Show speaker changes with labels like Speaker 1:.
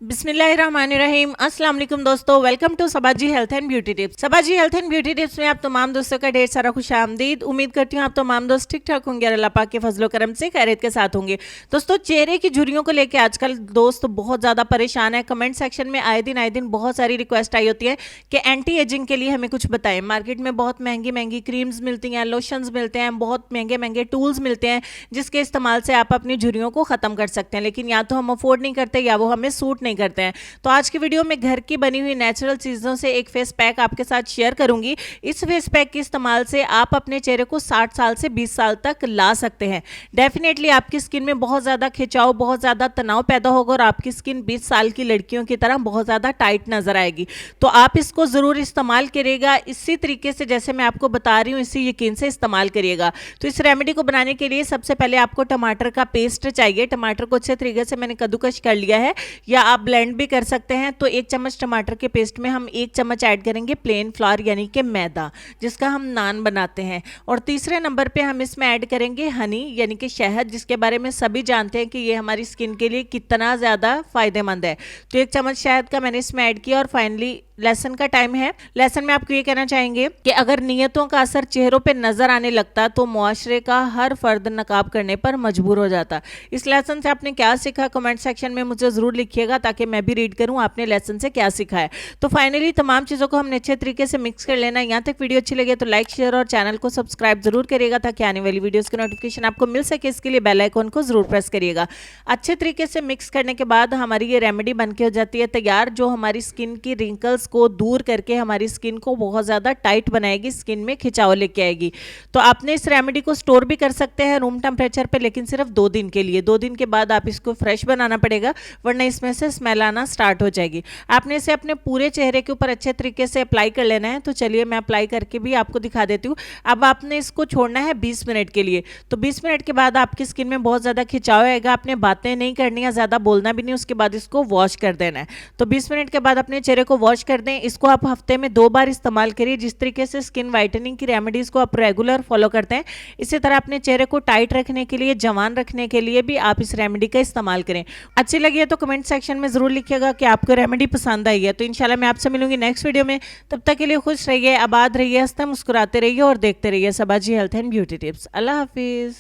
Speaker 1: बिस्मिल्लाहिर्रहमानिर्रहीम। अस्सलाम वालेकुम दोस्तों, welcome to Sabaji health and beauty tips. Sabaji health and beauty tips में आप तमाम दोस्तों का ढेर सारा खुश आमदीद। उम्मीद करती हूँ आप तमाम दोस्त ठीक ठाक होंगे और अल्लाह पाक के फजलो करम से खैरियत के साथ होंगे। दोस्तों, चेहरे की झुर्रियों को लेकर आजकल दोस्त बहुत ज़्यादा परेशान है। कमेंट सेक्शन में आए दिन बहुत सारी रिक्वेस्ट आई होती है कि एंटी एजिंग के लिए हमें कुछ बताएं। मार्केट में बहुत महंगी महंगी क्रीम्स मिलती हैं, लोशंस मिलते हैं, बहुत महंगे महंगे टूल्स मिलते हैं जिसके इस्तेमाल से आप अपनी झुर्रियों को ख़त्म कर सकते हैं, लेकिन या तो हम अफोर्ड नहीं करते या वो हमें सूट नहीं करते हैं। तो आज की वीडियो में घर की बनी हुई नेचुरल चीज़ों से एक फेस पैक आपके साथ शेयर करूंगी। इस फेस पैक के इस्तेमाल से आप अपने चेहरे को 60 साल से 20 साल तक ला सकते हैं। डेफिनेटली आपकी स्किन में बहुत ज़्यादा खिंचाव, बहुत ज़्यादा तनाव पैदा होगा और आपकी स्किन 20 साल की लड़कियों की तरह बहुत ज़्यादा टाइट नजर आएगी। तो आप इसको ज़रूर इस्तेमाल करिएगा इसी तरीके से जैसे मैं आपको बता रही हूँ, इसी यकीन से इस्तेमाल करिएगा। तो इस रेमेडी को बनाने के लिए सबसे पहले आपको टमाटर का पेस्ट चाहिए। टमाटर को अच्छे तरीके से मैंने कद्दूकश कर लिया है, या आप ब्लेंड भी कर सकते हैं। तो 1 चम्मच टमाटर के पेस्ट में हम 1 चम्मच ऐड करेंगे प्लेन फ्लावर यानी कि मैदा, जिसका हम नान बनाते हैं। और तीसरे नंबर पे हम इसमें ऐड करेंगे हनी यानी कि शहद, जिसके बारे में सभी जानते हैं कि ये हमारी स्किन के लिए कितना ज़्यादा फायदेमंद है। तो 1 चम्मच शहद का मैंने इसमें ऐड किया। और फाइनली लेसन का टाइम है। लेसन में आपको ये कहना चाहेंगे कि अगर नियतों का असर चेहरों पे नजर आने लगता तो मुआशरे का हर फर्द नकाब करने पर मजबूर हो जाता। इस लेसन से आपने क्या सीखा कमेंट सेक्शन में मुझे जरूर लिखिएगा ताकि मैं भी रीड करूं आपने लेसन से क्या सीखा है। तो फाइनली तमाम चीज़ों को हमने अच्छे तरीके से मिक्स कर लेना है। यहाँ तक वीडियो अच्छी लगे तो लाइक शेयर और चैनल को सब्सक्राइब जरूर करिएगा ताकि आने वाली वीडियोज़ की नोटिफिकेशन आपको मिल सके। इसके लिए बेल आइकन को जरूर प्रेस करिएगा। अच्छे तरीके से मिक्स करने के बाद हमारी ये रेमेडी बनके हो जाती है तैयार, जो हमारी स्किन की रिंकल्स को दूर करके हमारी स्किन को बहुत ज़्यादा टाइट बनाएगी, स्किन में खिंचाव लेके आएगी। तो आपने इस रेमेडी को स्टोर भी कर सकते हैं रूम टेम्परेचर पे, लेकिन सिर्फ 2 दिन के लिए। 2 दिन के बाद आप इसको फ्रेश बनाना पड़ेगा, वरना इसमें से स्मेल आना स्टार्ट हो जाएगी। आपने इसे अपने पूरे चेहरे के ऊपर अच्छे तरीके से अप्लाई कर लेना है। तो चलिए मैं अप्लाई करके भी आपको दिखा देती हूँ। अब आपने इसको छोड़ना है 20 मिनट के लिए। तो 20 मिनट के बाद आपकी स्किन में बहुत ज़्यादा खिंचाव आएगा। आपने बातें नहीं करनी है, ज़्यादा बोलना भी नहीं। उसके बाद इसको वॉश कर देना है। तो 20 मिनट के बाद अपने चेहरे को वॉश कर दें। इसको आप हफ्ते में 2 बार इस्तेमाल करिए। जिस तरीके से स्किन वाइटनिंग की रेमेडीज को आप रेगुलर फॉलो करते हैं, इसी तरह अपने चेहरे को टाइट रखने के लिए, जवान रखने के लिए भी आप इस रेमेडी का इस्तेमाल करें। अच्छी लगी है तो कमेंट सेक्शन में जरूर लिखिएगा कि आपको रेमेडी पसंद आई है। तो इंशाल्लाह मैं आपसे मिलूंगी नेक्स्ट वीडियो में। तब तक के लिए खुश रहिए, आबाद रहिए, हंसते मुस्कुराते रहिए और देखते रहिए Sabaji health and beauty tips. अल्लाह हाफिज।